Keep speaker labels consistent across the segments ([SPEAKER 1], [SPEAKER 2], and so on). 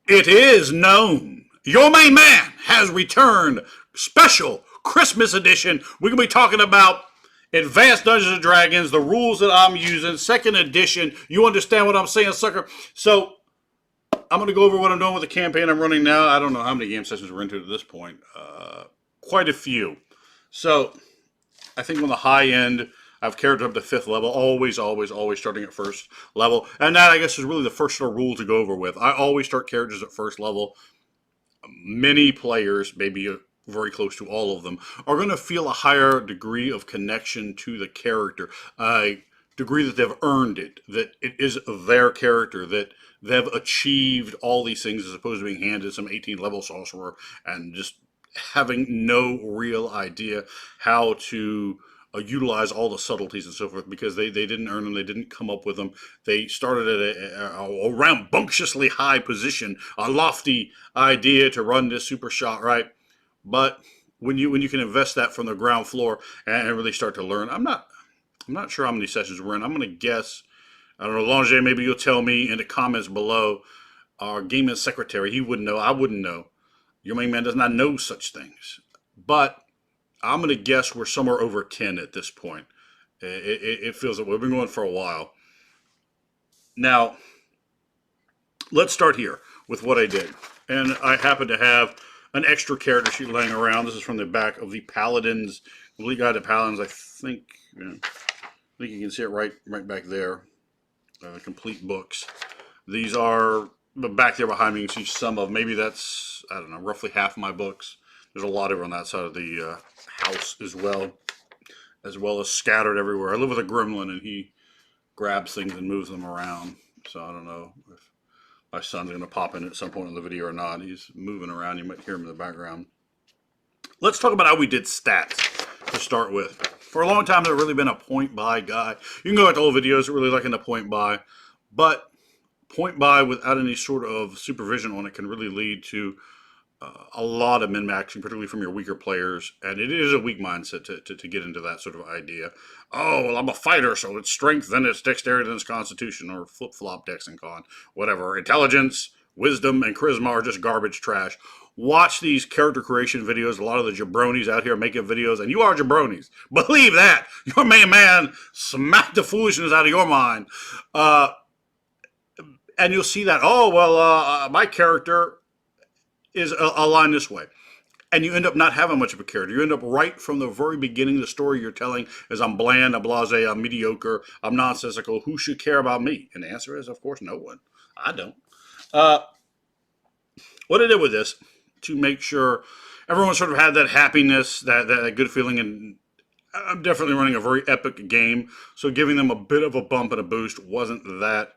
[SPEAKER 1] It is known. Your main man has returned. Special Christmas edition. We're going to be talking about Advanced Dungeons and Dragons, the rules that I'm using, second edition. You understand what I'm saying, sucker? So I'm going to go over what I'm doing with the campaign I'm running now. I don't know how many game sessions we're into at this point. Quite a few. So I think on the high end, I've carried it up to fifth level. Always, always, always starting at first level. And that, I guess, is really the first sort of rule to go over with. I always start characters at first level. Many players, maybe very close to all of them, are going to feel a higher degree of connection to the character, a degree that they've earned it, that it is their character, that they've achieved all these things as opposed to being handed some 18 level sorcerer and just having no real idea how to utilize all the subtleties and so forth because they didn't earn them, they didn't come up with them. They started at a rambunctiously high position, a lofty idea to run this super shot, right? But when you can invest that from the ground floor and really start to learn, I'm not sure how many sessions we're in. I'm going to guess. I don't know, Langer, maybe you'll tell me in the comments below. Our game secretary, he wouldn't know. I wouldn't know. Your main man does not know such things. But I'm going to guess we're somewhere over 10 at this point. It feels like we've been going for a while. Now, let's start here with what I did. And I happen to have an extra character sheet laying around. This is from the back of the Paladins, Complete Guide to Paladins. I think you can see it right back there. Complete books. These are back there behind me. You can see some of, maybe that's, I don't know, roughly half of my books. There's a lot of on that side of the house as well as scattered everywhere. I live with a gremlin, and he grabs things and moves them around. So I don't know if my son's going to pop in at some point in the video or not. He's moving around. You might hear him in the background. Let's talk about how we did stats to start with. For a long time, I've really been a point buy guy. You can go back to old videos, really liking the point buy, but point buy without any sort of supervision on it can really lead to a lot of min-maxing, particularly from your weaker players, and it is a weak mindset to get into that sort of idea. Oh, well, I'm a fighter, so it's strength, then it's dexterity, then it's constitution, or flip-flop dex and con, whatever. Intelligence, wisdom, and charisma are just garbage trash. Watch these character creation videos. A lot of the jabronis out here making videos, and you are jabronis. Believe that. Your main man smacked the foolishness out of your mind. And you'll see that, oh, well, my character is aligned this way. And you end up not having much of a character. You end up right from the very beginning, the story you're telling is I'm bland, I'm blasé, I'm mediocre, I'm nonsensical. Who should care about me? And the answer is, of course, no one. I don't. What I did with this, to make sure everyone sort of had that happiness, that good feeling, and I'm definitely running a very epic game, so giving them a bit of a bump and a boost wasn't anything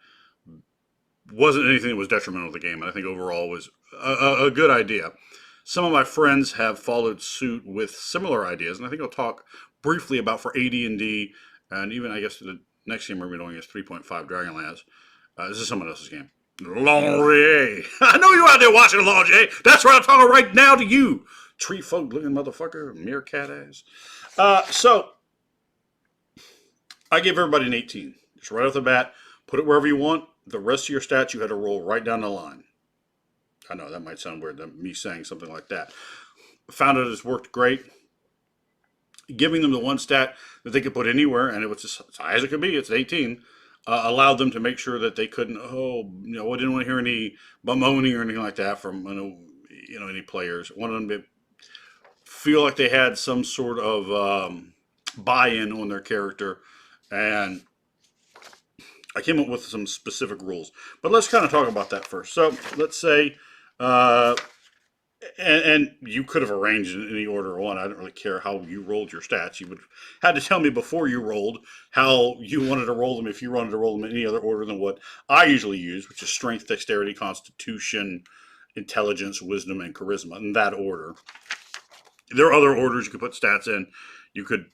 [SPEAKER 1] that was detrimental to the game, and I think overall was a good idea. Some of my friends have followed suit with similar ideas, and I think I'll talk briefly about for AD&D, and even I guess the next game we're doing is 3.5 Dragonlance. This is someone else's game. Laurier. I know you out there watching, Laurier. That's right, I'm talking right now to you. Tree folk looking motherfucker, meerkat ass. So, I give everybody an 18. Just right off the bat, put it wherever you want. The rest of your stats you had to roll right down the line. I know that might sound weird, me saying something like that. Found it has worked great. Giving them the one stat that they could put anywhere, and it was as high as it could be, it's 18, allowed them to make sure that they couldn't, I didn't want to hear any bemoaning or anything like that from any players. Wanted them to feel like they had some sort of buy-in on their character, and I came up with some specific rules, but let's kind of talk about that first. So let's say, and you could have arranged in any order you want. I don't really care how you rolled your stats. You would had to tell me before you rolled how you wanted to roll them, if you wanted to roll them in any other order than what I usually use, which is strength, dexterity, constitution, intelligence, wisdom, and charisma, in that order. There are other orders you could put stats in. You could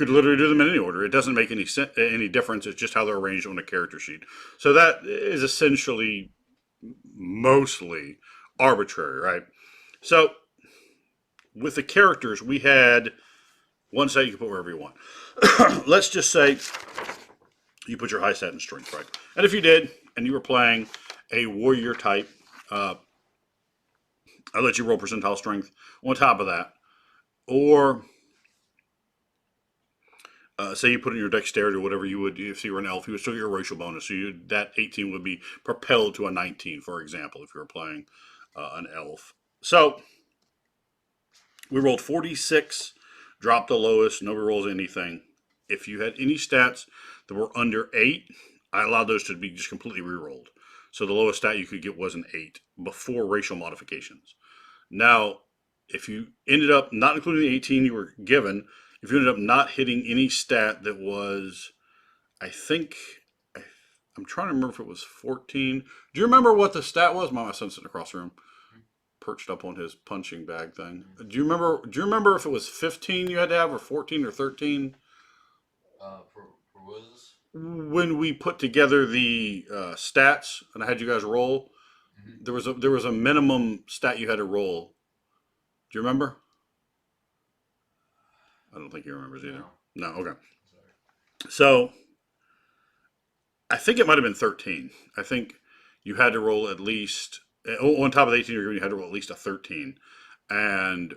[SPEAKER 1] literally do them in any order. It doesn't make any difference. It's just how they're arranged on a character sheet. So that is essentially mostly arbitrary, right? So with the characters, we had one stat you can put wherever you want. Let's just say you put your high stat in strength, right? And if you did, and you were playing a warrior type I let you roll percentile strength on top of that. Or say you put in your dexterity or whatever you would, if you were an elf, you would still get your racial bonus. So that 18 would be propelled to a 19, for example, if you were playing an elf. So we rolled 46, dropped the lowest, no rerolls, anything. If you had any stats that were under 8, I allowed those to be just completely rerolled. So the lowest stat you could get was an 8 before racial modifications. Now, if you ended up not including the 18 you were given, if you ended up not hitting any stat that was, I think, I'm trying to remember if it was 14. Do you remember what the stat was? My son's sitting across the room, perched up on his punching bag thing. Do you remember? Do you remember if it was 15 you had to have, or 14 or 13?
[SPEAKER 2] For what is this?
[SPEAKER 1] When we put together the stats and I had you guys roll, there was a minimum stat you had to roll. Do you remember? I don't think he remembers either. No, okay.
[SPEAKER 2] Sorry.
[SPEAKER 1] So I think it might have been 13. I think you had to roll at least, on top of the 18 you're given, you had to roll at least a 13. And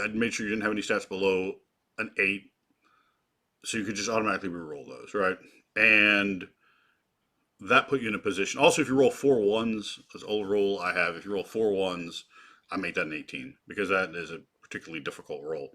[SPEAKER 1] I'd made sure you didn't have any stats below an 8. So you could just automatically re-roll those, right? And that put you in a position. Also, if you roll 4 ones, this old rule I have, if you roll 4 ones, I make that an 18 because that is a particularly difficult roll.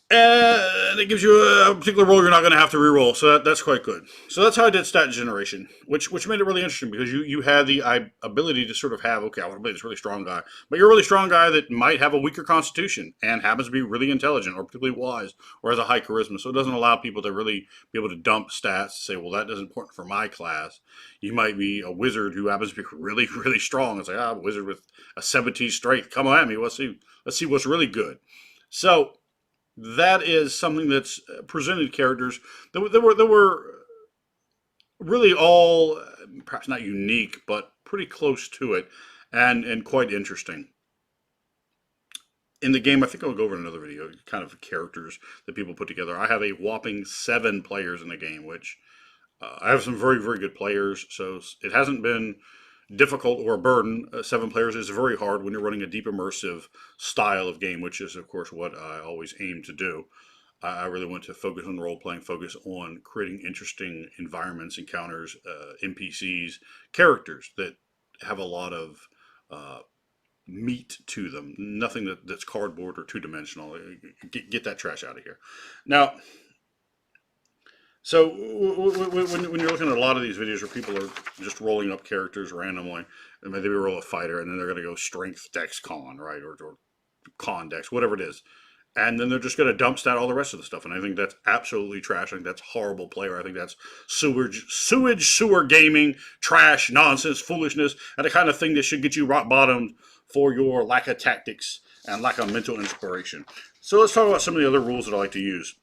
[SPEAKER 1] And it gives you a particular roll you're not going to have to re-roll, so that's quite good. So that's how I did stat generation, which made it really interesting because you had the ability to sort of have, okay, I want to play this really strong guy, but you're a really strong guy that might have a weaker constitution and happens to be really intelligent or particularly wise or has a high charisma, so it doesn't allow people to really be able to dump stats, say, well, that isn't important for my class. You might be a wizard who happens to be really, really strong. It's like, I'm a wizard with a 17 strength. Come on at me. Let's see what's really good. So that is something that's presented characters that were really all perhaps not unique, but pretty close to it, and quite interesting. In the game, I think I'll go over in another video, kind of characters that people put together. I have a whopping 7 players in the game, which I have some very, very good players, so it hasn't been difficult or a burden. 7 players is very hard when you're running a deep immersive style of game, which is, of course, what I always aim to do. I really want to focus on role playing, focus on creating interesting environments, encounters, NPCs, characters that have a lot of meat to them. Nothing that's cardboard or 2-dimensional. Get that trash out of here. Now, so when you're looking at a lot of these videos where people are just rolling up characters randomly, and maybe they roll a fighter, and then they're going to go strength, dex, con, right, or con, dex, whatever it is, and then they're just going to dump stat all the rest of the stuff, and I think that's absolutely trash. I think that's horrible player. I think that's sewage, sewer gaming, trash, nonsense, foolishness, and the kind of thing that should get you rock bottom for your lack of tactics and lack of mental inspiration. So let's talk about some of the other rules that I like to use.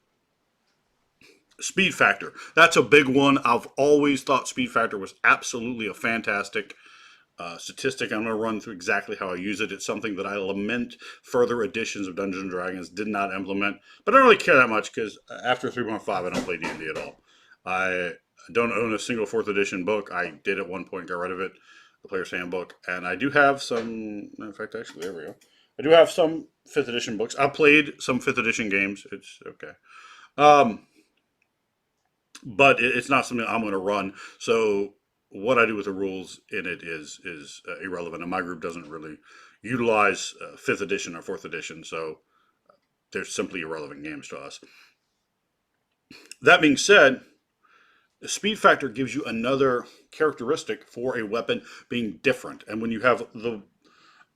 [SPEAKER 1] Speed factor. That's a big one. I've always thought speed factor was absolutely a fantastic statistic. I'm going to run through exactly how I use it. It's something that I lament further editions of Dungeons & Dragons did not implement. But I don't really care that much because after 3.5, I don't play D&D at all. I don't own a single 4th edition book. I did at one point get rid of it, the Player's Handbook. And I do have some, in fact, actually, there we go. I do have some 5th edition books. I played some 5th edition games. It's okay. But it's not something I'm going to run. So what I do with the rules in it is irrelevant. And my group doesn't really utilize 5th edition or 4th edition. So they're simply irrelevant games to us. That being said, the speed factor gives you another characteristic for a weapon being different. And when you have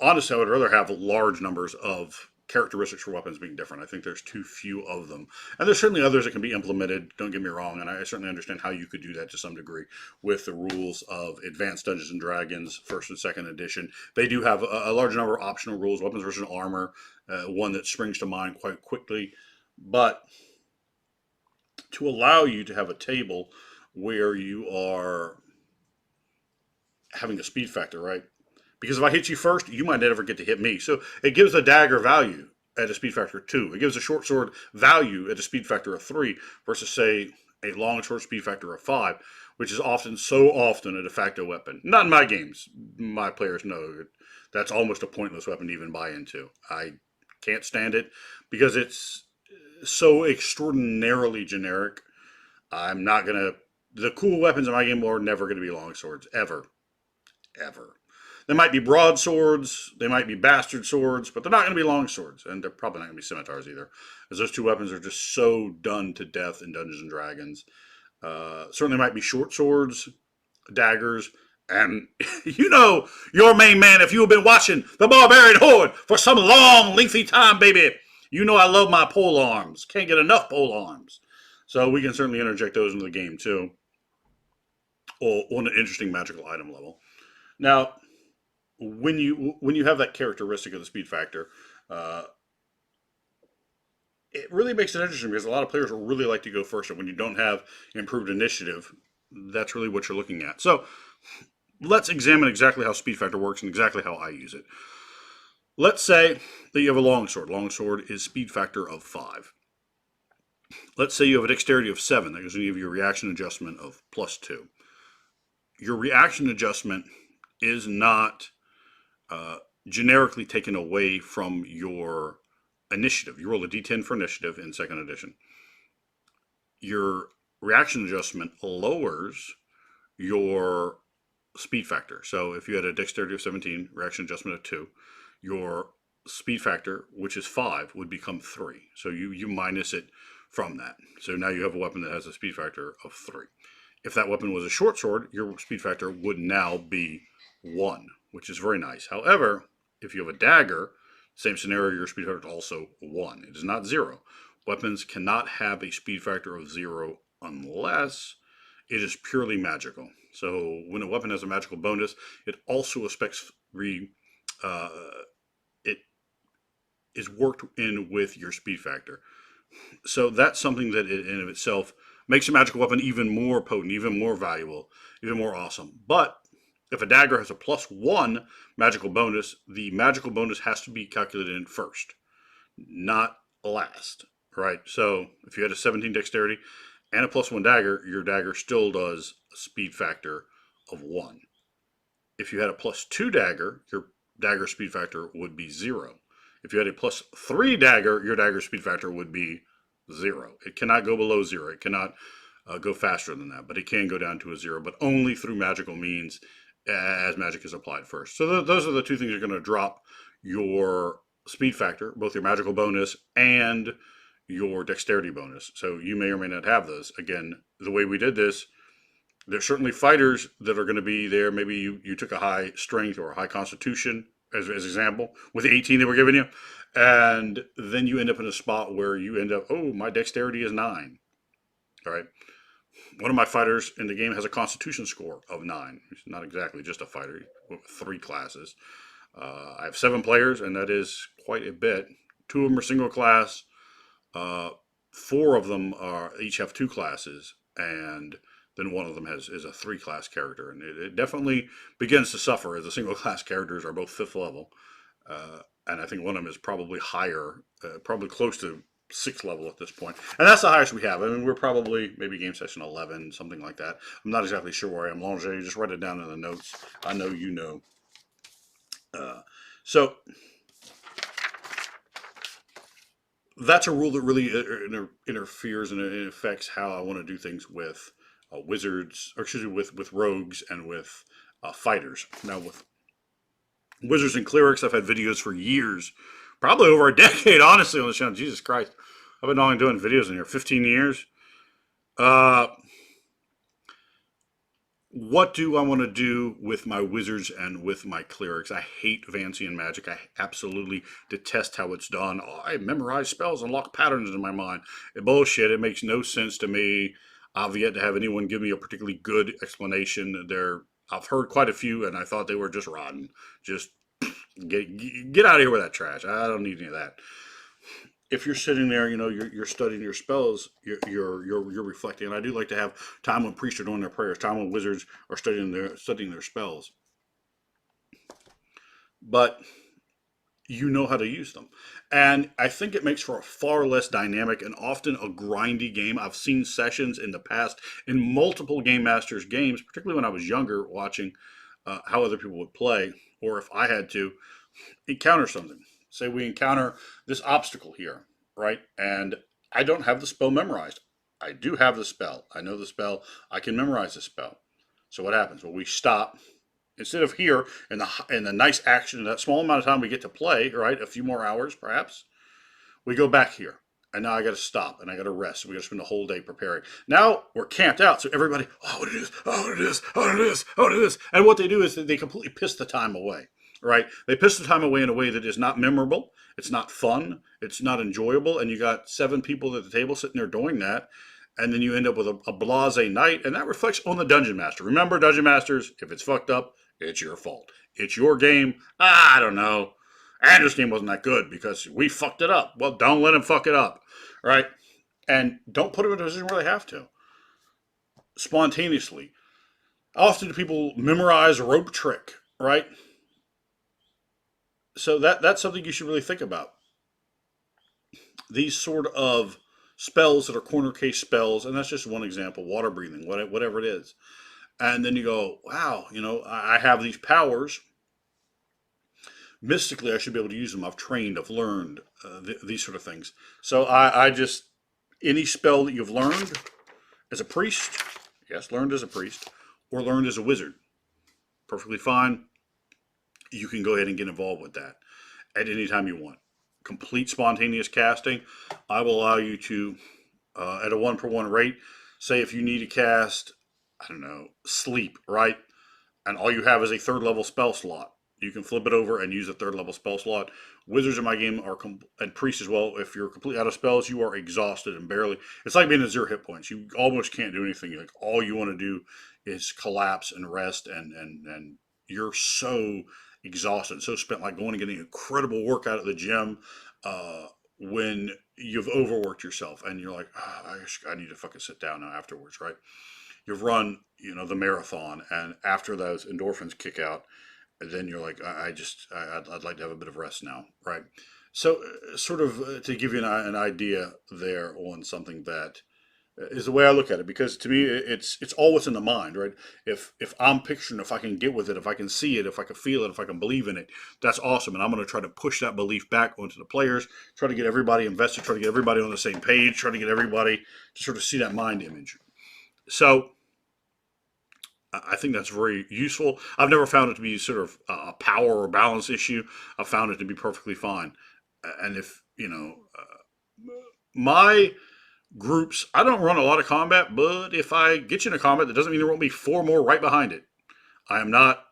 [SPEAKER 1] honestly, I would rather have large numbers of characteristics for weapons being different. I think there's too few of them. And there's certainly others that can be implemented, don't get me wrong, and I certainly understand how you could do that to some degree with the rules of Advanced Dungeons & Dragons 1st and 2nd edition. They do have a large number of optional rules, weapons versus armor, one that springs to mind quite quickly. But to allow you to have a table where you are having a speed factor, right? Because if I hit you first, you might never get to hit me. So it gives a dagger value at a speed factor of 2. It gives a short sword value at a speed factor of 3 versus, say, a longsword speed factor of 5, which is so often a de facto weapon. Not in my games. My players know that's almost a pointless weapon to even buy into. I can't stand it because it's so extraordinarily generic. I'm not going to. The cool weapons in my game are never going to be longswords, ever. Ever. They might be broadswords, they might be bastard swords, but they're not going to be long swords, and they're probably not going to be scimitars either, as those two weapons are just so done to death in Dungeons and Dragons. Certainly might be short swords, daggers, and your main man, if you have been watching the Barbarian Horde for some long, lengthy time, baby, I love my pole arms. Can't get enough pole arms. So we can certainly interject those into the game too, or on an interesting magical item level. Now, when you have that characteristic of the speed factor, uh, it really makes it interesting because a lot of players will really like to go first, and when you don't have improved initiative, that's really what you're looking at. So let's examine exactly how speed factor works and exactly how I use it. Let's say that you have a longsword. Longsword is speed factor of 5. Let's say you have a dexterity of 7. That gives you your reaction adjustment of +2. Your reaction adjustment is not generically taken away from your initiative. You roll a d10 for initiative in second edition. Your reaction adjustment lowers your speed factor. So if you had a dexterity of 17, reaction adjustment of 2, your speed factor, which is 5, would become 3. So you minus it from that. So now you have a weapon that has a speed factor of 3. If that weapon was a short sword, your speed factor would now be 1, which is very nice. However, if you have a dagger, same scenario, your speed factor is also 1. It is not 0. Weapons cannot have a speed factor of 0 unless it is purely magical. So when a weapon has a magical bonus, it also affects it is worked in with your speed factor. So that's something that in and of itself makes a magical weapon even more potent, even more valuable, even more awesome. But if a dagger has a +1 magical bonus, the magical bonus has to be calculated in first, not last, right? So if you had a 17 dexterity and a +1 dagger, your dagger still does a speed factor of 1. If you had a +2 dagger, your dagger speed factor would be 0. If you had a +3 dagger, your dagger speed factor would be 0. It cannot go below 0. It cannot go faster than that, but it can go down to a 0, but only through magical means as magic is applied first. So those are the two things that are going to drop your speed factor, both your magical bonus and your dexterity bonus. So you may or may not have those. Again, the way we did this, there's certainly fighters that are going to be there. Maybe you took a high strength or a high constitution as example with the 18 they were giving you, and then you end up in a spot where you end up, oh, my dexterity is 9. All right. One of my fighters in the game has a constitution score of 9. He's not exactly just a fighter with 3 classes. I have 7 players, and that is quite a bit. 2 of them are single class. 4 of them each have 2 classes, and then one of them is a 3 class character, and it definitely begins to suffer as the single class characters are both 5th level, and I think one of them is probably higher, probably close to 6th level at this point, and that's the highest we have. I mean, we're probably maybe game session 11, something like that. I'm not exactly sure where I am. Langer, just write it down in the notes. I know you know. So that's a rule that really interferes and it affects how I want to do things with wizards, or excuse me, with rogues and with fighters. Now with wizards and clerics, I've had videos for years, probably over a decade, honestly, on the channel. Jesus Christ, I've been only doing videos in here 15 years. What do I want to do with my wizards and with my clerics? I hate Vancian magic. I absolutely detest how it's done. Oh, I memorize spells and lock patterns in my mind. Bullshit. It makes no sense to me. I've yet to have anyone give me a particularly good explanation. I've heard quite a few, and I thought they were just rotten. Just get out of here with that trash. I don't need any of that. If you're sitting there, you're studying your spells, you're reflecting. And I do like to have time when priests are doing their prayers, time when wizards are studying their spells. But you know how to use them. And I think it makes for a far less dynamic and often a grindy game. I've seen sessions in the past in multiple Game Masters games, particularly when I was younger, watching how other people would play, or if I had to encounter something. Say we encounter this obstacle here, right? And I don't have the spell memorized. I do have the spell. I know the spell. I can memorize the spell. So what happens? Well, we stop instead of here in the nice action, in that small amount of time we get to play, right? A few more hours, perhaps. We go back here, and now I got to stop and I got to rest. We got to spend the whole day preparing. Now we're camped out, so everybody, oh, what it is, oh, what it is, oh, what it is, oh, what it is. And what they do is they completely piss the time away, right? They piss the time away in a way that is not memorable. It's not fun. It's not enjoyable. And you got 7 people at the table sitting there doing that. And then you end up with a blase night, and that reflects on the dungeon master. Remember, dungeon masters, if it's fucked up, it's your fault. It's your game. I don't know. Andrew's game wasn't that good because we fucked it up. Well, don't let him fuck it up, right? And don't put him in a position where they have to. Spontaneously. Often do people memorize a rope trick, right? So that's something you should really think about. These sort of spells that are corner case spells, and that's just one example, water breathing, whatever it is. And then you go, wow, I have these powers. Mystically, I should be able to use them. I've trained, I've learned these sort of things. So I just, any spell that you've learned as a priest, yes, learned as a priest, or learned as a wizard, perfectly fine. You can go ahead and get involved with that at any time you want. Complete spontaneous casting. I will allow you to, at a 1-for-1 rate, say if you need to cast, I don't know, sleep, right? And all you have is a 3rd level spell slot. You can flip it over and use a 3rd level spell slot. Wizards in my game are, and priests as well, if you're completely out of spells, you are exhausted and barely. It's like being at 0 hit points. You almost can't do anything. Like all you want to do is collapse and rest, and you're so exhausted, so spent, like going and getting an incredible workout at the gym when you've overworked yourself and you're like, oh, I need to fucking sit down now afterwards, right? You've run, the marathon, and after those endorphins kick out, then you're like, I'd like to have a bit of rest now, right? So, sort of to give you an idea there on something that is the way I look at it, because to me it's all what's in the mind, right? If I'm picturing, if I can get with it, if I can see it, if I can feel it, if I can believe in it, that's awesome. And I'm going to try to push that belief back onto the players, try to get everybody invested, try to get everybody on the same page, try to get everybody to sort of see that mind image. So I think that's very useful. I've never found it to be sort of a power or balance issue. I've found it to be perfectly fine. And if, my groups, I don't run a lot of combat, but if I get you in a combat, that doesn't mean there won't be 4 more right behind it. I am not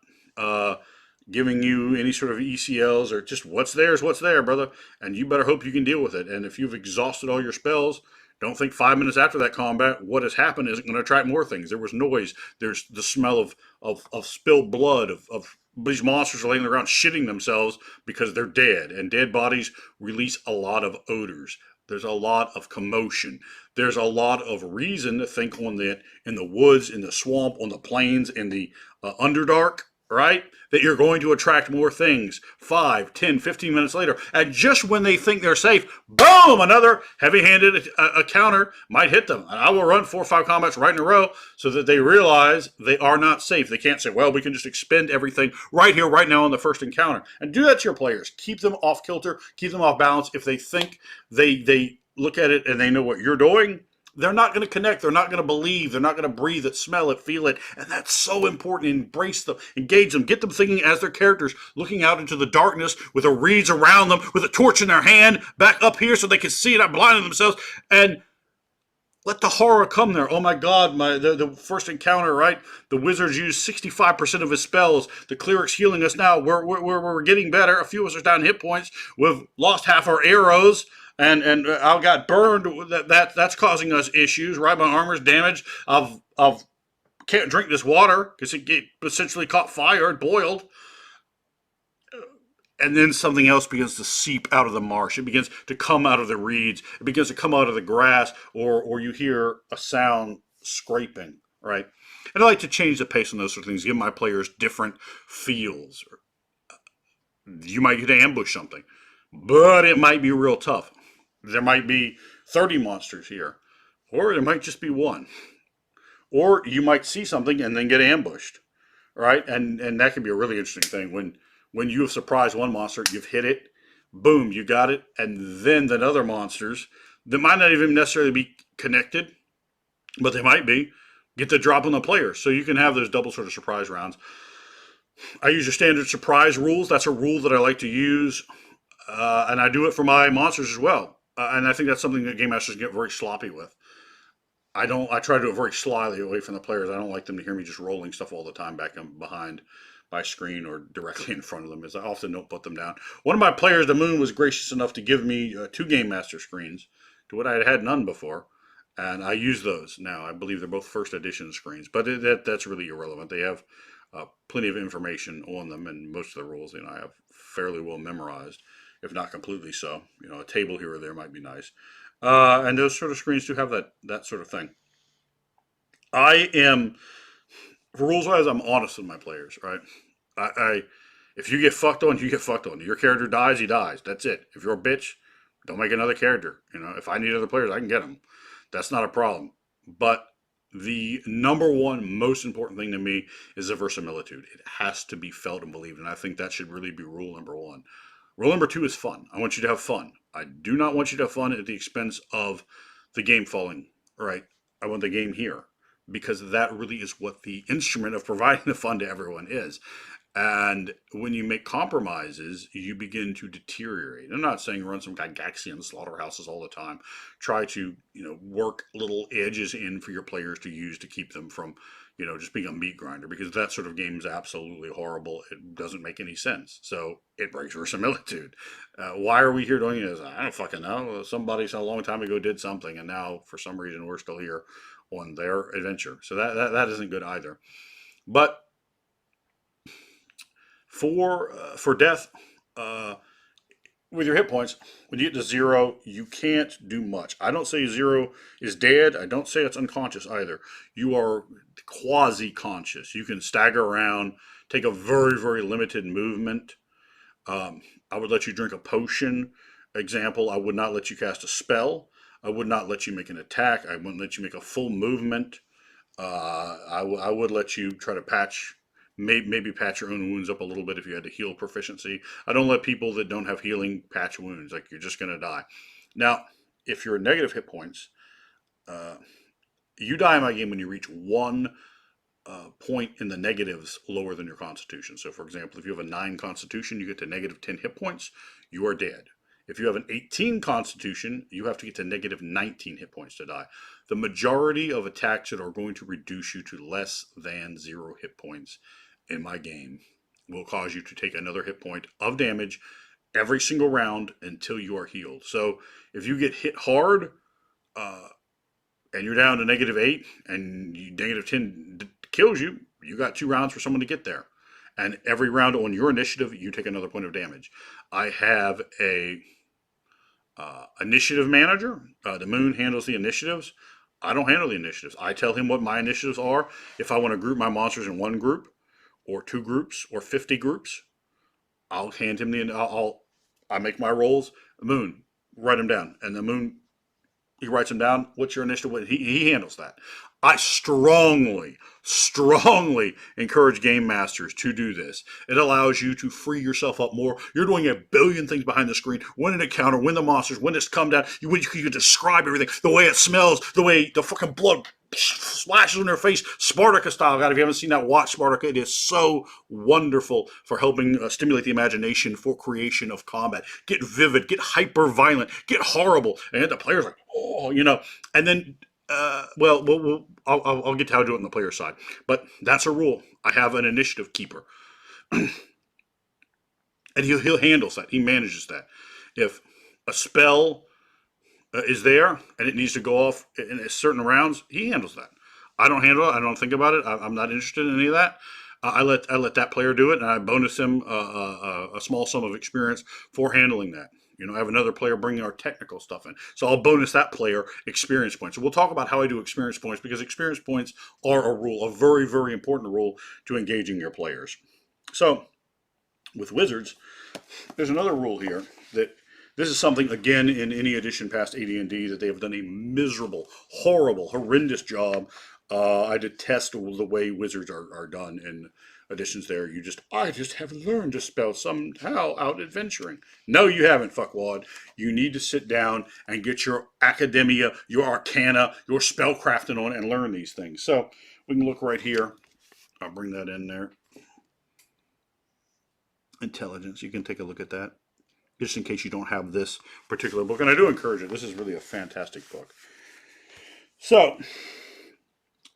[SPEAKER 1] giving you any sort of ECLs, or just what's there is what's there, brother. And you better hope you can deal with it. And if you've exhausted all your spells, don't think 5 minutes after that combat, what has happened isn't going to attract more things. There was noise. There's the smell of spilled blood, of these monsters are laying around shitting themselves because they're dead. And dead bodies release a lot of odors. There's a lot of commotion. There's a lot of reason to think on that in the woods, in the swamp, on the plains, in the Underdark, right? That you're going to attract more things 5, 10, 15 minutes later. And just when they think they're safe, boom, another heavy-handed counter might hit them. And I will run 4 or 5 combats right in a row so that they realize they are not safe. They can't say, well, we can just expend everything right here, right now on the first encounter. And do that to your players. Keep them off kilter, keep them off balance. If they think they look at it and they know what you're doing, they're not going to connect. They're not going to believe. They're not going to breathe it, smell it, feel it. And that's so important. Embrace them, engage them, get them thinking as their characters, looking out into the darkness with the reeds around them, with a torch in their hand, back up here so they can see it, not blinding themselves. And let the horror come there. Oh my God, the first encounter, right? The wizards use 65% of his spells. The cleric's healing us now. We're getting better. A few of us are down hit points. We've lost half our arrows. And I got burned. That's causing us issues, right? My armor's damaged. I've can't drink this water because it essentially caught fire. It boiled. And then something else begins to seep out of the marsh. It begins to come out of the reeds. It begins to come out of the grass, or you hear a sound scraping, right? And I like to change the pace on those sort of things, give my players different feels. You might get to ambush something, but it might be real tough. There might be 30 monsters here, or there might just be one. Or you might see something and then get ambushed, right? And that can be a really interesting thing when you have surprised one monster, you've hit it, boom, you got it, and then the other monsters that might not even necessarily be connected, but they might be, get the drop on the player. So you can have those double sort of surprise rounds. I use your standard surprise rules. That's a rule that I like to use, and I do it for my monsters as well. And I think that's something that game masters get very sloppy with. I don't. I try to do it very slyly away from the players. I don't like them to hear me just rolling stuff all the time back and behind my screen or directly in front of them, as I often don't put them down. One of my players, the Moon, was gracious enough to give me two Game Master screens, to what I had none before, and I use those now. I believe they're both first edition screens, but that's really irrelevant. They have plenty of information on them, and most of the rules, I have fairly well memorized, if not completely so. A table here or there might be nice. And those sort of screens do have that sort of thing. I am, for rules wise, I'm honest with my players, right? I if you get fucked on, you get fucked on. Your character dies, he dies. That's it. If you're a bitch, don't make another character. If I need other players, I can get them. That's not a problem. But the number one most important thing to me is the verisimilitude. It has to be felt and believed, and I think that should really be rule number one. Rule number two is fun. I want you to have fun. I do not want you to have fun at the expense of the game falling, right? I want the game here, because that really is what the instrument of providing the fun to everyone is. And when you make compromises, you begin to deteriorate. I'm not saying run some Gygaxian slaughterhouses all the time. Try to, work little edges in for your players to use to keep them from, just being a meat grinder, because that sort of game is absolutely horrible. It doesn't make any sense. So it breaks verisimilitude. Why are we here doing this? I don't fucking know. Somebody a long time ago did something, and now for some reason we're still here on their adventure. So that isn't good either. But for death, with your hit points, when you get to zero, you can't do much. I don't say zero is dead. I don't say it's unconscious either. You are quasi-conscious. You can stagger around, take a very, very limited movement. I would let you drink a potion. Example, I would not let you cast a spell. I would not let you make an attack. I wouldn't let you make a full movement. I would let you try to maybe patch your own wounds up a little bit if you had to heal proficiency. I don't let people that don't have healing patch wounds. Like, you're just going to die. Now, if you're negative hit points, you die in my game when you reach one point in the negatives lower than your constitution. So, for example, if you have a 9 constitution, you get to negative 10 hit points, you are dead. If you have an 18 constitution, you have to get to negative 19 hit points to die. The majority of attacks that are going to reduce you to less than 0 hit points in my game will cause you to take another hit point of damage every single round until you are healed. So if you get hit hard and you're down to negative 8 and negative 10 kills you, you got 2 rounds for someone to get there. And every round on your initiative, you take another point of damage. I have a initiative manager. The Moon handles the initiatives. I don't handle the initiatives. I tell him what my initiatives are. If I want to group my monsters in 1 group, or 2 groups, or 50 groups, I'll hand him I make my rolls. The Moon, write them down, and the Moon, he writes them down. What's your initiative? He handles that. I strongly encourage game masters to do this. It allows you to free yourself up more. You're doing a billion things behind the screen. Win an encounter, win the monsters, when it's come down. You can describe everything, the way it smells, the way the fucking blood splashes on their face, Spartacus style. God, if you haven't seen that, watch Spartacus. It is so wonderful for helping stimulate the imagination for creation of combat. Get vivid, get hyper violent, get horrible, and the players like, and then. I'll get to how to do it on the player side, but that's a rule. I have an initiative keeper, and he'll handle that. He manages that. If a spell is there and it needs to go off in certain rounds, he handles that. I don't handle it. I don't think about it. I'm not interested in any of that. I let that player do it, and I bonus him a small sum of experience for handling that. I have another player bringing our technical stuff in. So I'll bonus that player experience points. So we'll talk about how I do experience points, because experience points are a very, very important rule to engaging your players. So with wizards, there's another rule here that this is something, again, in any edition past AD&D that they have done a miserable, horrible, horrendous job. I detest the way wizards are done in editions there. I just have learned to spell somehow out adventuring. No, you haven't, fuckwad. You need to sit down and get your academia, your arcana, your spellcrafting on and learn these things. So we can look right here. I'll bring that in there. Intelligence, you can take a look at that, just in case you don't have this particular book. And I do encourage it. This is really a fantastic book. So,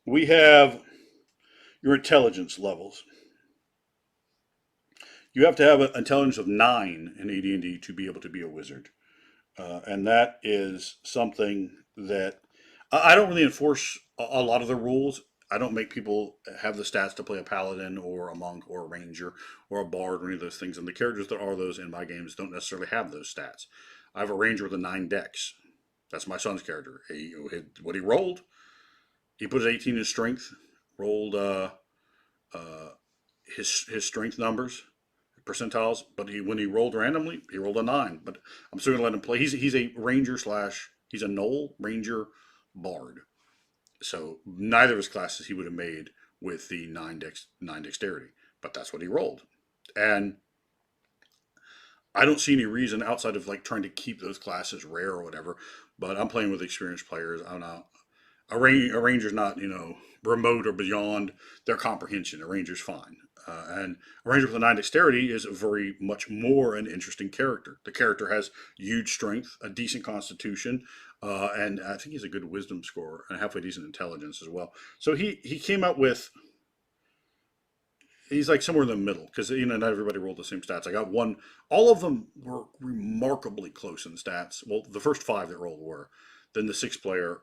[SPEAKER 1] we have your intelligence levels. You have to have an intelligence of 9 in AD&D to be able to be a wizard. And that is something that I don't really enforce a lot of the rules. I don't make people have the stats to play a paladin or a monk or a ranger or a bard or any of those things. And the characters that are those in my games don't necessarily have those stats. I have a ranger with a 9 dex. That's my son's character. What he rolled, he put his 18 in strength, rolled his strength numbers, percentiles, but when he rolled randomly, he rolled a 9. But I'm still gonna let him play. He's a ranger / he's a knoll ranger bard. So neither of his classes he would have made with the 9 dexterity, but that's what he rolled. And I don't see any reason outside of like trying to keep those classes rare or whatever. But I'm playing with experienced players. I'm not a ranger's not remote or beyond their comprehension. A ranger's fine. And a ranger with a 9 dexterity is very much more an interesting character. The character has huge strength, a decent constitution, and I think he's a good wisdom score and halfway decent intelligence as well. So he came out with, he's like somewhere in the middle because not everybody rolled the same stats. I got one. All of them were remarkably close in stats. Well, the first 5 that rolled were. Then the 6th player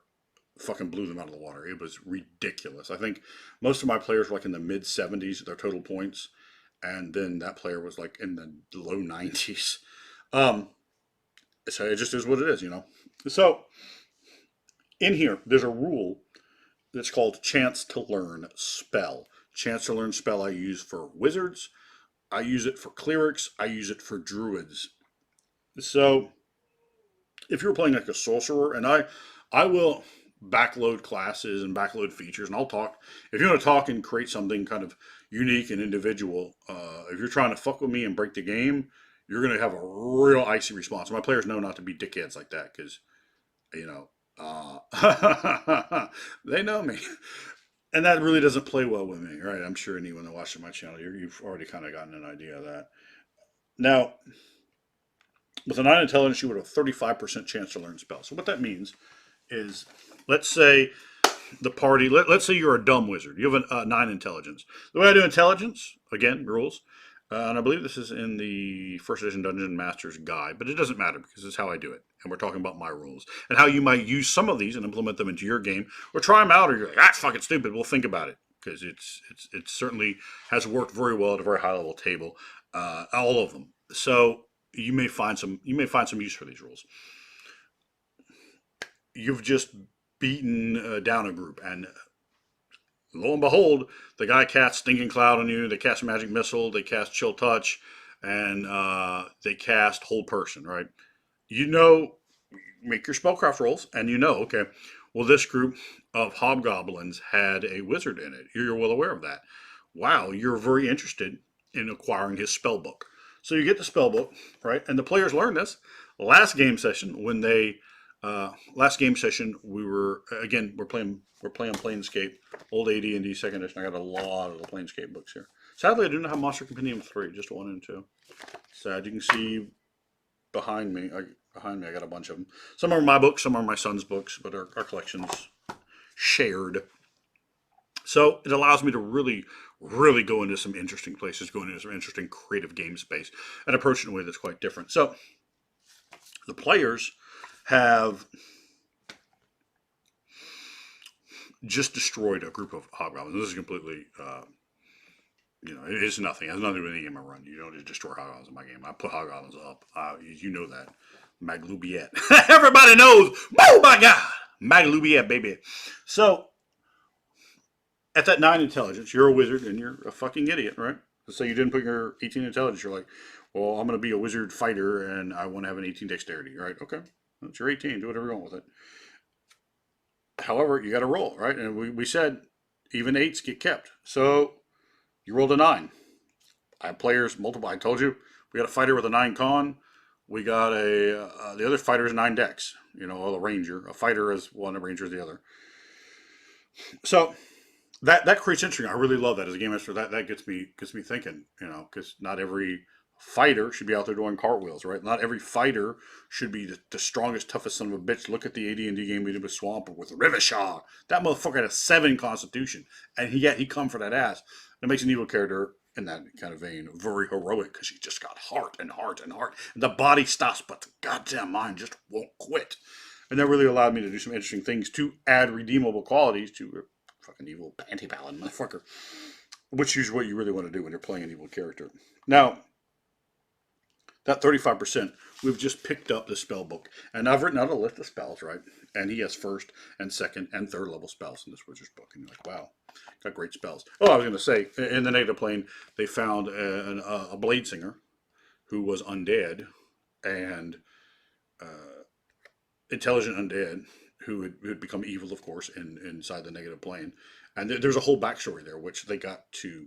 [SPEAKER 1] fucking blew them out of the water. It was ridiculous. I think most of my players were like in the mid 70s, their total points, and then that player was like in the low 90s. So it just is what it is, So in here, there's a rule that's called Chance to Learn Spell. Chance to Learn Spell I use for wizards. I use it for clerics. I use it for druids. So if you're playing like a sorcerer, and I will backload classes and backload features, and I'll talk. If you want to talk and create something kind of unique and individual, if you're trying to fuck with me and break the game, you're going to have a real icy response. My players know not to be dickheads like that because, they know me. And that really doesn't play well with me, right? I'm sure anyone that watches my channel, you've already kind of gotten an idea of that. Now, with a 9 intelligence, you would have a 35% chance to learn spells. So what that means is, let's say the party, let's say you're a dumb wizard. You have a 9 intelligence. The way I do intelligence, again, rules, and I believe this is in the first edition Dungeon Master's Guide, but it doesn't matter because it's how I do it. And we're talking about my rules and how you might use some of these and implement them into your game, or try them out, or you're like, that's fucking stupid. We'll think about it because it certainly has worked very well at a very high level table. All of them. So you may find some use for these rules. You've just beaten down a group, and lo and behold, the guy casts Stinking Cloud on you. They cast Magic Missile. They cast Chill Touch, and they cast Hold Person. Right? Make your spellcraft rolls, and okay. Well, this group of hobgoblins had a wizard in it. You're well aware of that. Wow, you're very interested in acquiring his spell book. So you get the spell book, right? And the players learn this. Last game session, we're playing Planescape, old AD&D second edition. I got a lot of the Planescape books here. Sadly, I do not have Monster Compendium 3, just 1 and 2. Sad. You can see behind me, I got a bunch of them. Some are my books, some are my son's books, but our collection's shared. So it allows me to really, really go into some interesting places, go into some interesting creative game space, and approach it in a way that's quite different. So the players have just destroyed a group of hobgoblins. This is completely, it's nothing. It has nothing to do with any game I run. You don't just destroy hobgoblins in my game. I put hobgoblins up. You know that. Maglubiet. Everybody knows. Oh my God. Maglubiet, baby. So, at that 9 intelligence, you're a wizard and you're a fucking idiot, right? Let's say you didn't put your 18 intelligence. You're like, well, I'm going to be a wizard fighter and I want to have an 18 dexterity, right? Okay, that's your 18. Do whatever you want with it. However, you got to roll, right? And we said even eights get kept. So you rolled a 9. I have players multiple. I told you we got a fighter with a 9 con. We got the other fighter is 9 dex. You know, or the ranger. A fighter is one, a ranger is the other. So that creates interesting. I really love that as a game master. That gets me thinking. You know, because not every fighter should be out there doing cartwheels, right? Not every fighter should be the strongest, toughest son of a bitch. Look at the AD&D game we did with Swamp or with Rivashaw. That motherfucker had a 7 constitution, and he come for that ass. It makes an evil character in that kind of vein very heroic because he just got heart and heart and heart. And the body stops, but the goddamn mind just won't quit. And that really allowed me to do some interesting things to add redeemable qualities to a fucking evil panty paladin motherfucker, which is what you really want to do when you're playing an evil character. Now, that 35%, we've just picked up the spell book. And I've written out a list of spells, right? And he has first and second and third level spells in this wizard's book. And you're like, wow, got great spells. Oh, I was going to say, in the negative plane, they found a blade singer who was undead and intelligent undead who had become evil, of course, inside the negative plane. And there's a whole backstory there, which they got to,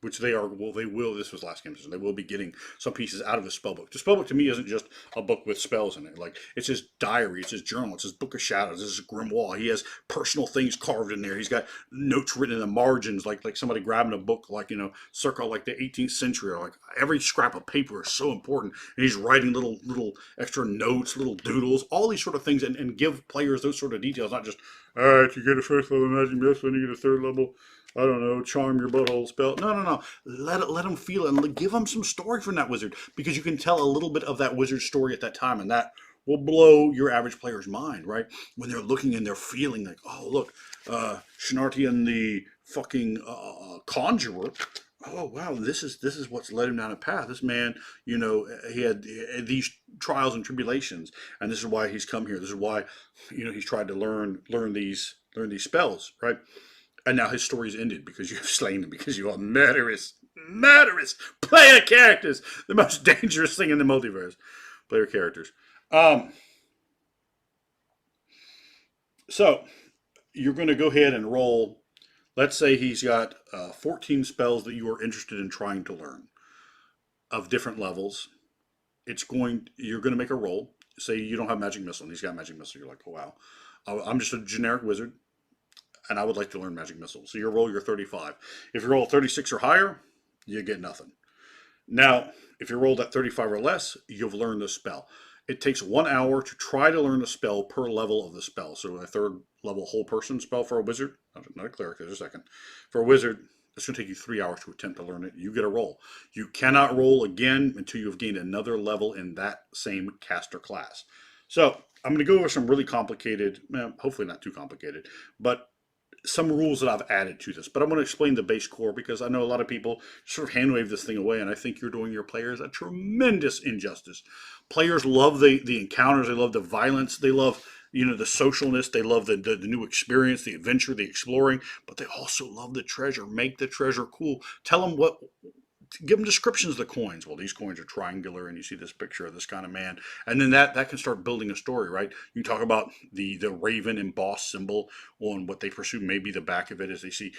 [SPEAKER 1] which they are, well, they will, this was last game, so they will be getting some pieces out of the spellbook. The spellbook to me isn't just a book with spells in it. Like, it's his diary, it's his journal, it's his book of shadows, it's his grimoire. He has personal things carved in there. He's got notes written in the margins, like somebody grabbing a book, like, you know, circa like the 18th century, or like every scrap of paper is so important. And he's writing little extra notes, little doodles, all these sort of things, and give players those sort of details, not just, all right, you get a first level magic missile, and you get a third level, I don't know, charm your butthole spell. No. Let them feel it and give them some story from that wizard, because you can tell a little bit of that wizard story at that time, and that will blow your average player's mind, right? When they're looking and they're feeling like, oh, look, Shenartian the fucking conjurer. Oh wow, this is what's led him down a path. This man, you know, he had these trials and tribulations, and this is why he's come here. This is why, you know, he's tried to learn these spells, right? And now his story's ended because you have slain him, because you are murderous player characters. The most dangerous thing in the multiverse. Player characters. So you're going to go ahead and roll. Let's say he's got 14 spells that you are interested in trying to learn of different levels. You're going to make a roll. Say you don't have magic missile and he's got magic missile. You're like, oh wow, I'm just a generic wizard, and I would like to learn magic missile. So you roll your 35. If you roll 36 or higher, you get nothing. Now, if you rolled at 35 or less, you've learned the spell. It takes 1 hour to try to learn a spell per level of the spell. So a third level whole person spell for a wizard, not a cleric, there's a second. For a wizard, it's going to take you 3 hours to attempt to learn it. You get a roll. You cannot roll again until you've gained another level in that same caster class. So I'm going to go over some really complicated, hopefully not too complicated, but some rules that I've added to this. But I'm going to explain the base core, because I know a lot of people sort of hand wave this thing away, and I think you're doing your players a tremendous injustice. Players love the encounters, they love the violence, they love, you know, the socialness, they love the new experience, the adventure, the exploring, but they also love the treasure. Make the treasure cool. Tell them give them descriptions of the coins. Well, these coins are triangular, and you see this picture of this kind of man, and then that can start building a story, right? You talk about the raven embossed symbol on what they presume may be the back of it, as they see,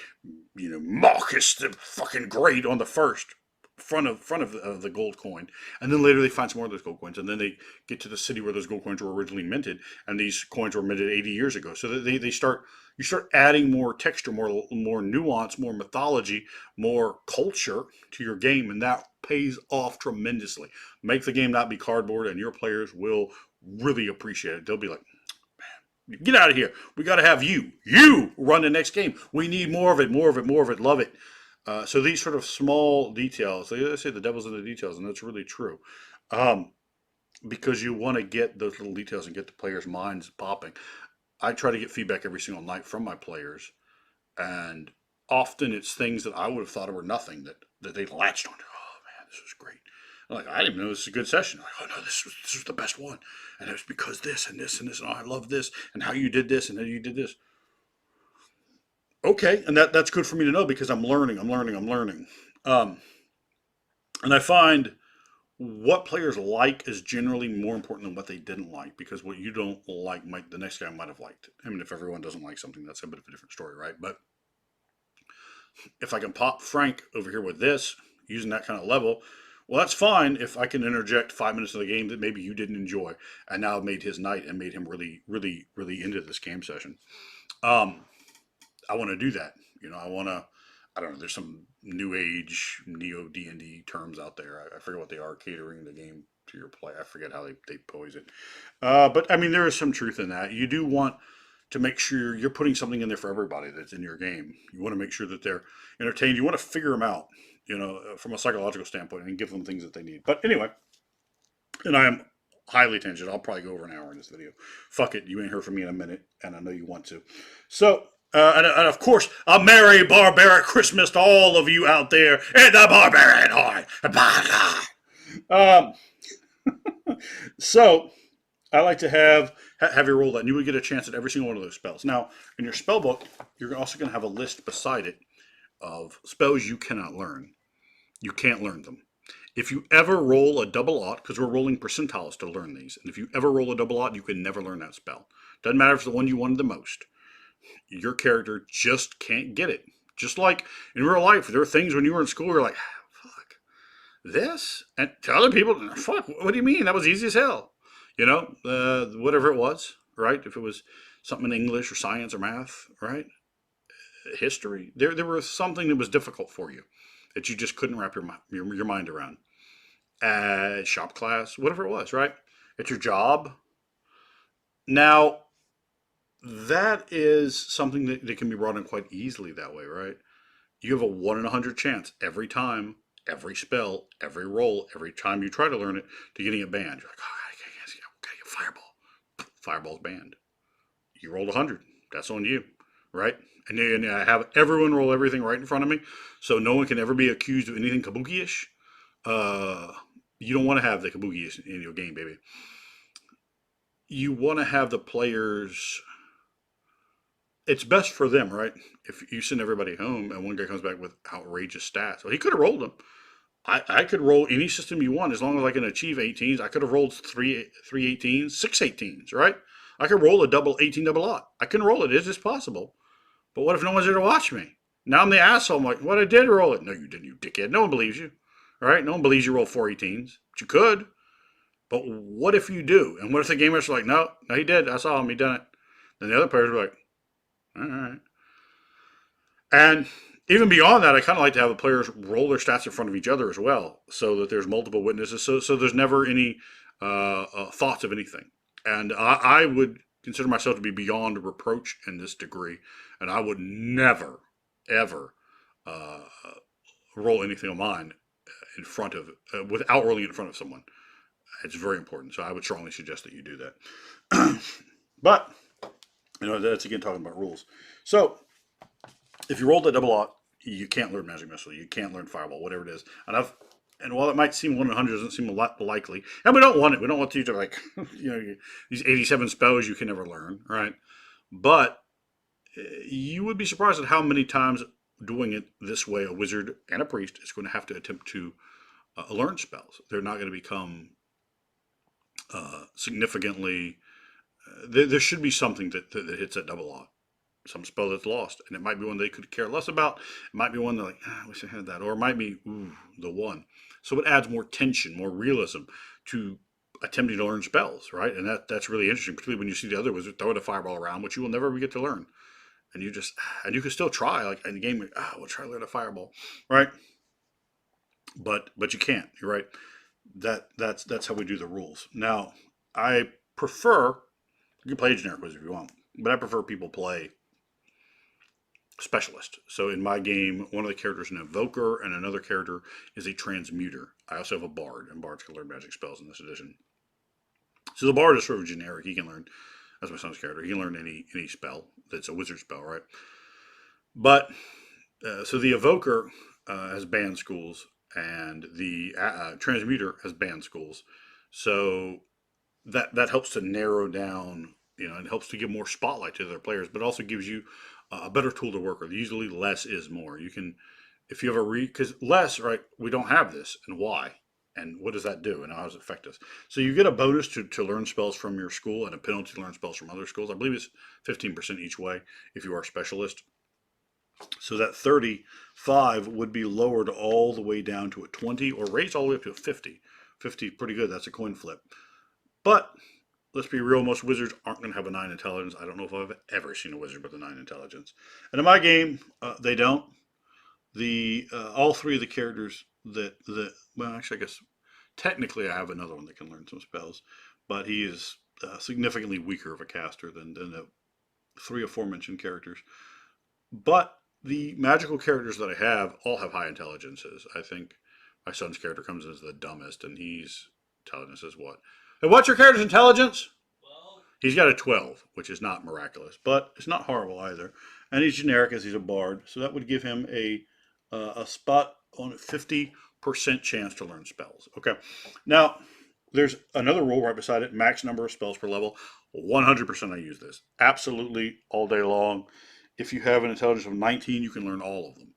[SPEAKER 1] you know, Marcus the fucking Great on the front of the gold coin, and then later they find some more of those gold coins, and then they get to the city where those gold coins were originally minted, and these coins were minted 80 years ago. So you start adding more texture, more nuance, more mythology, more culture to your game, and that pays off tremendously. Make the game not be cardboard, and your players will really appreciate it. They'll be like, man, get out of here. We got to have you run the next game. We need more of it. Love it. So these sort of small details, they say the devil's in the details, and that's really true. Because you want to get those little details and get the players' minds popping. I try to get feedback every single night from my players, and often it's things that I would have thought were nothing that they latched onto. Oh man, this was great. I'm like, I didn't know this was a good session. I'm like, oh no, this was the best one, and it was because this and this and this, and oh, I love this, and how you did this and how you did this. Okay, and that's good for me to know, because I'm learning. And I find what players like is generally more important than what they didn't like, because what you don't like might the next guy might have liked. I mean, if everyone doesn't like something, that's a bit of a different story, right? But if I can pop Frank over here with this using that kind of level, well, that's fine if I can interject 5 minutes of the game that maybe you didn't enjoy, and now I've made his night and made him really, really, really into this game session. Um, I want to do that. I want to. I don't know. There's some new age neo D&D terms out there. I forget what they are. Catering the game to your play. I forget how they pose it. But I mean, there is some truth in that. You do want to make sure you're putting something in there for everybody that's in your game. You want to make sure that they're entertained. You want to figure them out, from a psychological standpoint, and give them things that they need. But anyway, and I am highly tangent. I'll probably go over an hour in this video. Fuck it. You ain't heard from me in a minute, and I know you want to. So, and of course, a Merry Barbaric Christmas to all of you out there in the Barbarian Horde. Um, so, I like to have you roll that, and you would get a chance at every single one of those spells. Now, in your spell book, you're also going to have a list beside it of spells you cannot learn. You can't learn them. If you ever roll a double aught, because we're rolling percentiles to learn these, and if you ever roll a double aught, you can never learn that spell. Doesn't matter if it's the one you wanted the most. Your character just can't get it. Just like in real life, there are things when you were in school, you're like, fuck, this? And to other people, fuck, what do you mean? That was easy as hell. Whatever it was, right? If it was something in English or science or math, right? History. There was something that was difficult for you that you just couldn't wrap your mind around. Shop class, whatever it was, right? At your job. Now, that is something that can be brought in quite easily that way, right? You have a 1 in 100 chance every time, every spell, every roll, every time you try to learn it, to getting it banned. You're like, oh, I can't get fireball. Fireball's banned. You rolled 100. That's on you, right? And then I have everyone roll everything right in front of me, so no one can ever be accused of anything kabuki-ish. You don't want to have the kabuki in your game, baby. You want to have the players. It's best for them, right? If you send everybody home and one guy comes back with outrageous stats, well, he could have rolled them. I could roll any system you want as long as I can achieve 18s. I could have rolled three 18s, 6 18s, right? I could roll a double 18 double aught. I can roll it. It's just possible. But what if no one's there to watch me? Now I'm the asshole. I'm like, what, I did roll it. No, you didn't, you dickhead. No one believes you. All right? No one believes you rolled 4 18s. But you could. But what if you do? And what if the game master's like, no, he did. I saw him. He done it. Then the other players are like, all right. And even beyond that, I kind of like to have the players roll their stats in front of each other as well, so that there's multiple witnesses. So there's never any thoughts of anything. And I would consider myself to be beyond reproach in this degree, and I would never, ever uh, roll anything of mine in front of without rolling it in front of someone. It's very important. So I would strongly suggest that you do that. But that's again talking about rules. So if you rolled a double aught, you can't learn magic missile. You can't learn fireball, whatever it is. And while it might seem 1 in 100, doesn't seem a lot likely. And we don't want it. We don't want you to these 87 spells you can never learn, right? But you would be surprised at how many times doing it this way, a wizard and a priest is going to have to attempt to learn spells. They're not going to become significantly. There should be something that hits that double aught. Some spell that's lost, and it might be one they could care less about. It might be one they're like, I wish I had that, or it might be the one. So it adds more tension, more realism to attempting to learn spells, right? And that's really interesting, particularly when you see the other wizard throw the fireball around, which you will never get to learn. And you can still try, like in the game, we'll try to learn a fireball, right? But you can't. You're right. That's how we do the rules. Now, I prefer you can play a generic wizard if you want, but I prefer people play specialist. So in my game, one of the characters is an evoker, and another character is a transmuter. I also have a bard, and bards can learn magic spells in this edition. So the bard is sort of generic. He can learn, that's my son's character. He can learn any spell that's a wizard spell, right? But so the evoker has banned schools, and the transmuter has banned schools. So that helps to narrow down. It helps to give more spotlight to their players, but also gives you a better tool to work with. Usually less is more. You can if you have because less, right, we don't have this, and why? And what does that do? And how does it affect us? So you get a bonus to learn spells from your school and a penalty to learn spells from other schools. I believe it's 15% each way if you are a specialist. So that 35 would be lowered all the way down to a 20 or raised all the way up to a 50. 50, pretty good. That's a coin flip. But let's be real, most wizards aren't going to have a 9 intelligence. I don't know if I've ever seen a wizard with a 9 intelligence. And in my game, they don't. The all three of the characters well, actually, I guess technically I have another one that can learn some spells, but he is significantly weaker of a caster than the three aforementioned characters. But the magical characters that I have all have high intelligences. I think my son's character comes in as the dumbest, and he's intelligence is what? Hey, what's your character's intelligence? He's got a 12, which is not miraculous, but it's not horrible either. And he's generic as he's a bard, so that would give him a spot on a 50% chance to learn spells. Okay, now there's another rule right beside it: max number of spells per level. 100% I use this absolutely all day long. If you have an intelligence of 19, you can learn all of them.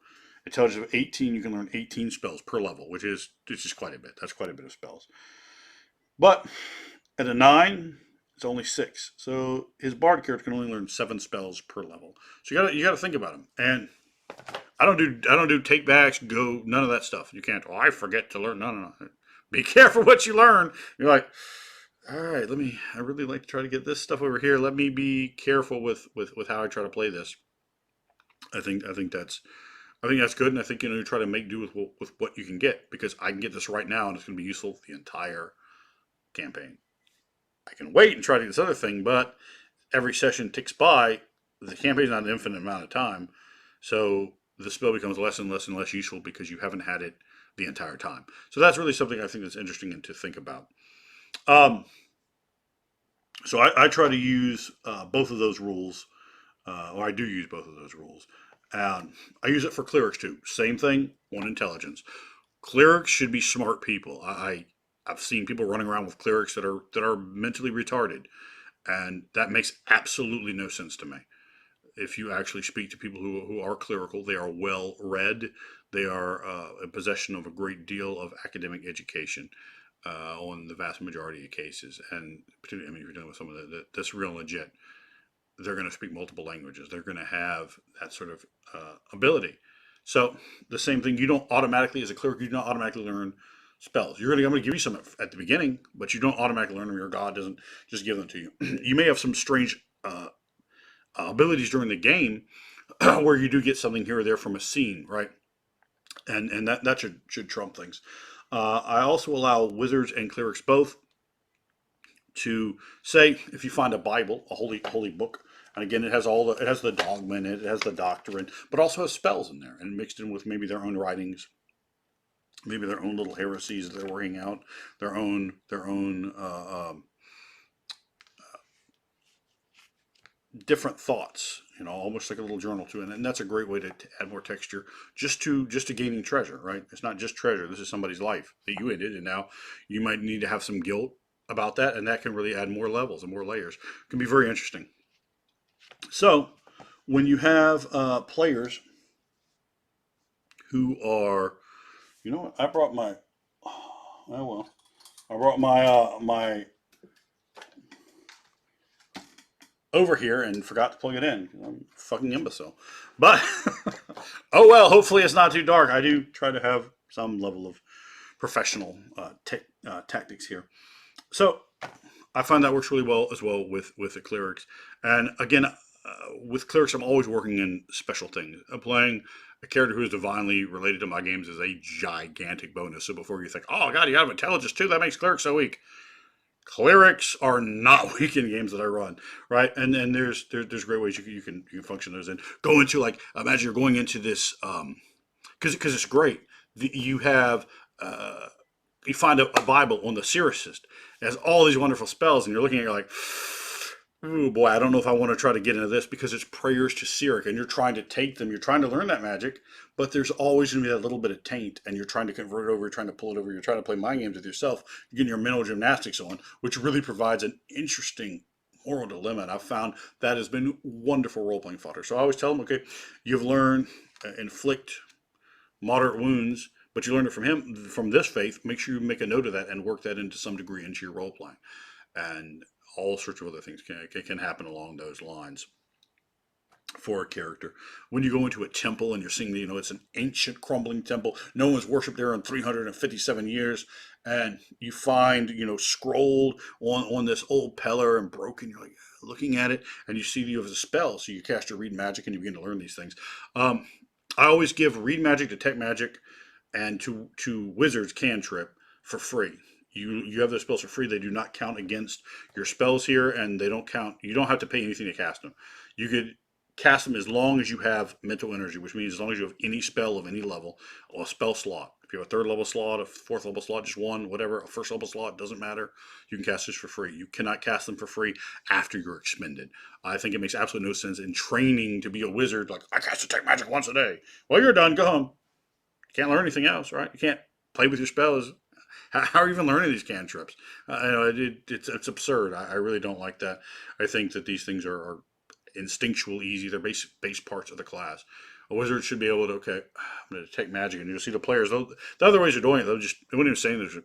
[SPEAKER 1] Intelligence of 18, you can learn 18 spells per level, which is quite a bit. That's quite a bit of spells. But at a 9, it's only 6. So his bard character can only learn 7 spells per level. So you gotta think about him. And I don't do take backs, go, none of that stuff. You can't. Oh, I forget to learn. No. Be careful what you learn. You're like, all right, I really like to try to get this stuff over here. Let me be careful with how I try to play this. I think that's good, and I think you try to make do with what you can get, because I can get this right now and it's going to be useful for the entire campaign. I can wait and try to get this other thing, but every session ticks by. The campaign's not an infinite amount of time, so the spell becomes less and less and less useful because you haven't had it the entire time. So that's really something I think that's interesting and to think about. So I try to use both of those rules, or I do use both of those rules. I use it for clerics too. Same thing, 1 intelligence. Clerics should be smart people. I've seen people running around with clerics that are mentally retarded, and that makes absolutely no sense to me. If you actually speak to people who are clerical, they are well read. They are in possession of a great deal of academic education on the vast majority of cases. And particularly, I mean, if you're dealing with someone that's real legit, they're going to speak multiple languages. They're going to have that sort of ability. So the same thing, you don't automatically, as a cleric, you do not automatically learn spells. I'm going to give you some at the beginning, but you don't automatically learn them. Your God doesn't just give them to you. You may have some strange abilities during the game where you do get something here or there from a scene, right? And that should trump things. I also allow wizards and clerics both to say, if you find a Bible, a holy book, and again, it has the dogma in it, it has the doctrine, but also has spells in there, and mixed in with maybe their own writings, maybe their own little heresies that they're working out, their own different thoughts, almost like a little journal too. And that's a great way to add more texture, just to gaining treasure, right? It's not just treasure. This is somebody's life that you ended, and now you might need to have some guilt about that, and that can really add more levels and more layers. It can be very interesting. So when you have players who are, I brought my, oh well, I brought my over here and forgot to plug it in. I'm a fucking imbecile. But oh well, hopefully it's not too dark. I do try to have some level of professional tactics here. So I find that works really well as well with the clerics. And again, with clerics, I'm always working in special things. Playing a character who is divinely related to my games is a gigantic bonus. So before you think, oh god, you have intelligence too, that makes clerics so weak. Clerics are not weak in games that I run, right? And then there's great ways you can function those in. Go into, like, imagine you're going into this because it's great. You have you find a Bible on the Siricist. It has all these wonderful spells, and you're looking at it, you're like, oh boy, I don't know if I want to try to get into this, because it's prayers to Cyric, and you're trying to take them, you're trying to learn that magic, but there's always going to be that little bit of taint, and you're trying to convert it over, you're trying to pull it over, you're trying to play mind games with yourself, you're getting your mental gymnastics on, which really provides an interesting moral dilemma, and I've found that has been wonderful role-playing fodder. So I always tell them, okay, you've learned inflict moderate wounds, but you learned it from him, from this faith. Make sure you make a note of that and work that into some degree into your role playing. And all sorts of other things can happen along those lines for a character. When you go into a temple and you're seeing, it's an ancient crumbling temple, no one's worshipped there in 357 years, and you find, scrolled on this old pillar and broken, you're like looking at it, and you see you have a spell, so you cast your read magic and you begin to learn these things. I always give read magic, detect magic, and to wizards cantrip for free. You have those spells for free. They do not count against your spells here, and they don't count. You don't have to pay anything to cast them. You could cast them as long as you have mental energy, which means as long as you have any spell of any level or a spell slot. If you have a third level slot, a fourth level slot, just one, whatever, a first level slot, doesn't matter. You can cast this for free. You cannot cast them for free after you're expended. I think it makes absolutely no sense in training to be a wizard. Like, I cast detect magic once a day. Well, you're done. Go home. You can't learn anything else, right? You can't play with your spells. How are you even learning these cantrips? It's absurd. I really don't like that. I think that these things are instinctual, easy. They're base parts of the class. A wizard should be able to, okay, I'm going to detect magic, and you'll see the players. The other ways of doing it, they wouldn't even say there's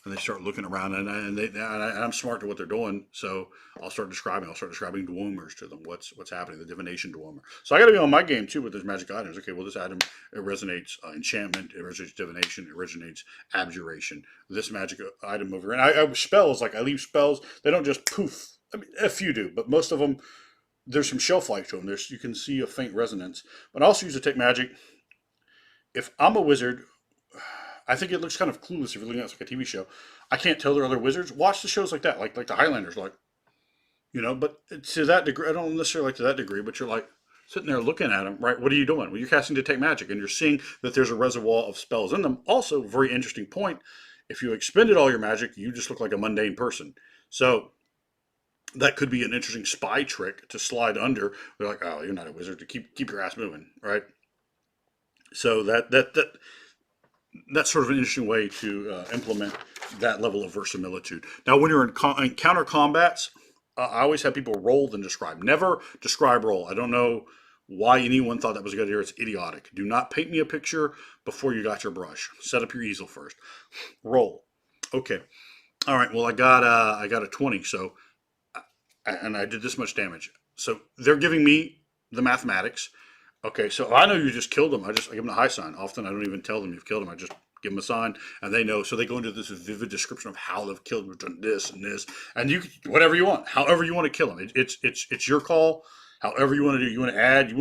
[SPEAKER 1] and they start looking around, and I'm smart to what they're doing, so I'll start describing dweomers to them. What's happening? The divination dweomer. So I got to be on my game too with those magic items. Okay, well, this item, it resonates enchantment, it resonates divination, it resonates abjuration. This magic item over, and I spells, like I leave spells. They don't just poof. I mean, a few do, but most of them, there's some shelf life to them. You can see a faint resonance. But I also use detect magic. If I'm a wizard, I think it looks kind of clueless if you're looking at it like a TV show. I can't tell they're other wizards. Watch the shows like that, like the Highlanders, But to that degree, I don't necessarily like to that degree. But you're like sitting there looking at them, right? What are you doing? Well, you're casting detect magic, and you're seeing that there's a reservoir of spells in them. Also, very interesting point. If you expended all your magic, you just look like a mundane person. So that could be an interesting spy trick to slide under. They're like, oh, you're not a wizard. To keep your ass moving, right? So that's sort of an interesting way to implement that level of verisimilitude. Now, when you're in counter combats, I always have people roll then describe. Never describe roll. I don't know why anyone thought that was a good idea. It's idiotic. Do not paint me a picture before you got your brush. Set up your easel first. Roll. Okay. All right. Well, I got a 20. So, and I did this much damage. So they're giving me the mathematics. Okay, so I know you just killed them. I give them the high sign. Often I don't even tell them you've killed them. I just give them a sign, and they know. So they go into this vivid description of how they've killed them, done this and this, and you whatever you want, however you want to kill them. It's your call. However you want to do. You want to add. You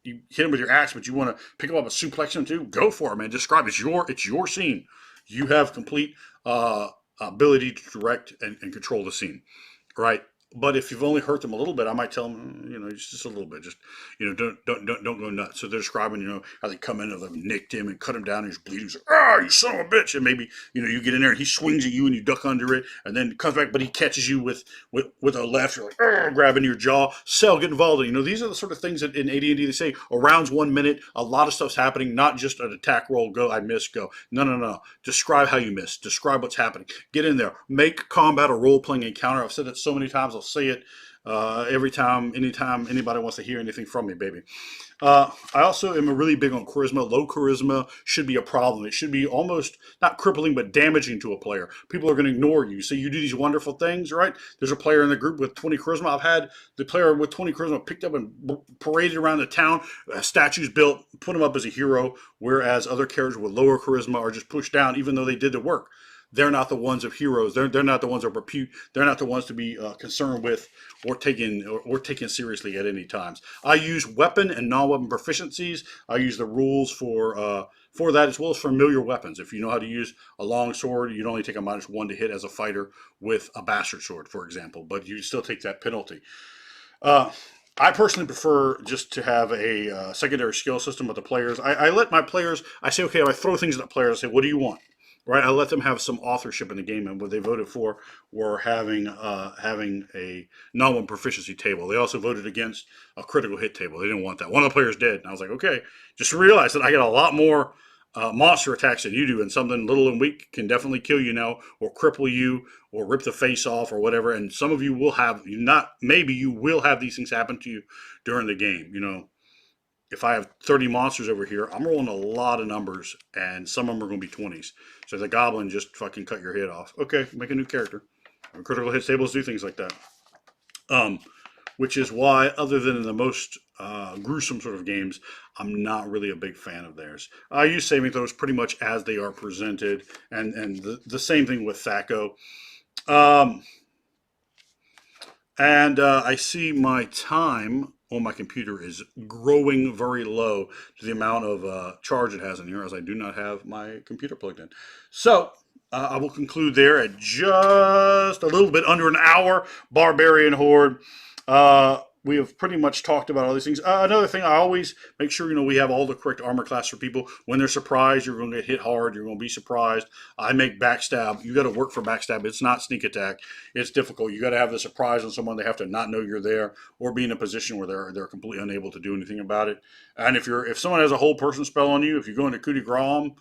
[SPEAKER 1] hit them with your axe, but you want to pick them up and suplex them too. Go for it, man. Describe. It's your scene. You have complete ability to direct and control the scene, right? But if you've only hurt them a little bit, I might tell them, just a little bit, just, don't go nuts. So they're describing, how they come in and they've nicked him and cut him down and he's bleeding. He's like, you son of a bitch. And maybe, you get in there and he swings at you and you duck under it and then comes back, but he catches you with a left. You're like, grabbing your jaw. Cell, get involved. These are the sort of things that in AD&D they say, around 1 minute, a lot of stuff's happening, not just an attack roll, go, I miss, go. No. Describe how you miss. Describe what's happening. Get in there. Make combat a role-playing encounter. I've said it so many times. I'll say it anytime anybody wants to hear anything from me, baby. I also am really big on charisma. Low charisma should be a problem. It should be almost not crippling, but damaging to a player. People are going to ignore you. So you do these wonderful things, right? There's a player in the group with 20 charisma. I've had the player with 20 charisma picked up and paraded around the town, statues built, put him up as a hero, whereas other characters with lower charisma are just pushed down, even though they did the work. They're not the ones of heroes. They're not the ones of repute. They're not the ones to be concerned with or taken seriously at any times. I use weapon and non-weapon proficiencies. I use the rules for that, as well as familiar weapons. If you know how to use a long sword, you'd only take a -1 to hit as a fighter with a bastard sword, for example, but you still take that penalty. I personally prefer just to have a secondary skill system with the players. I let my players, I say, okay, I throw things at the players. I say, what do you want? Right, I let them have some authorship in the game, and what they voted for were having a non-one proficiency table. They also voted against a critical hit table. They didn't want that. One of the players did, and I was like, okay, just realize that I get a lot more monster attacks than you do, and something little and weak can definitely kill you now, or cripple you, or rip the face off, or whatever. And some of you will have, maybe you will have these things happen to you during the game. if I have 30 monsters over here, I'm rolling a lot of numbers, and some of them are going to be 20s. So the goblin just fucking cut your head off. Okay, make a new character. Critical hit tables do things like that. Which is why, other than in the most gruesome sort of games, I'm not really a big fan of theirs. I use saving throws pretty much as they are presented, and the same thing with THAC0. I see my time on my computer is growing very low to the amount of charge it has in here, as I do not have my computer plugged in. So I will conclude there at just a little bit under an hour. Barbarian Horde. We have pretty much talked about all these things. Another thing, I always make sure we have all the correct armor class for people. When they're surprised, you're going to get hit hard. You're going to be surprised. I make backstab. You got to work for backstab. It's not sneak attack. It's difficult. You got to have the surprise on someone. They have to not know you're there, or be in a position where they're completely unable to do anything about it. And if someone has a whole person spell on you, if you go into coup de grace,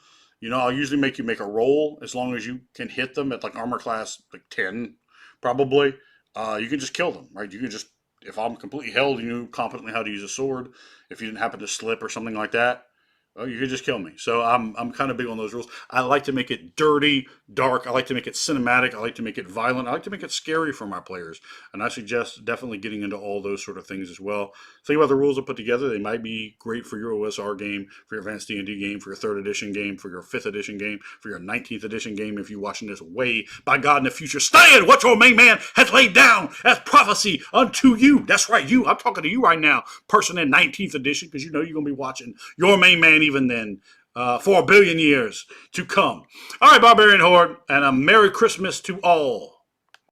[SPEAKER 1] I'll usually make you make a roll as long as you can hit them at like armor class like 10, probably. You can just kill them, right? You can just, if I'm completely held, you knew competently how to use a sword. If you didn't happen to slip or something like that, well, you could just kill me. So I'm kind of big on those rules. I like to make it dirty, dark. I like to make it cinematic. I like to make it violent. I like to make it scary for my players. And I suggest definitely getting into all those sort of things as well. Think about the rules I put together. They might be great for your OSR game, for your advanced D&D game, for your 3rd edition game, for your 5th edition game, for your 19th edition game. If you're watching this way, by God, in the future, stand what your main man has laid down as prophecy unto you. That's right, you. I'm talking to you right now, person in 19th edition, because you're going to be watching your main man even then, for a billion years to come. All right, Barbarian Horde, and a Merry Christmas to all.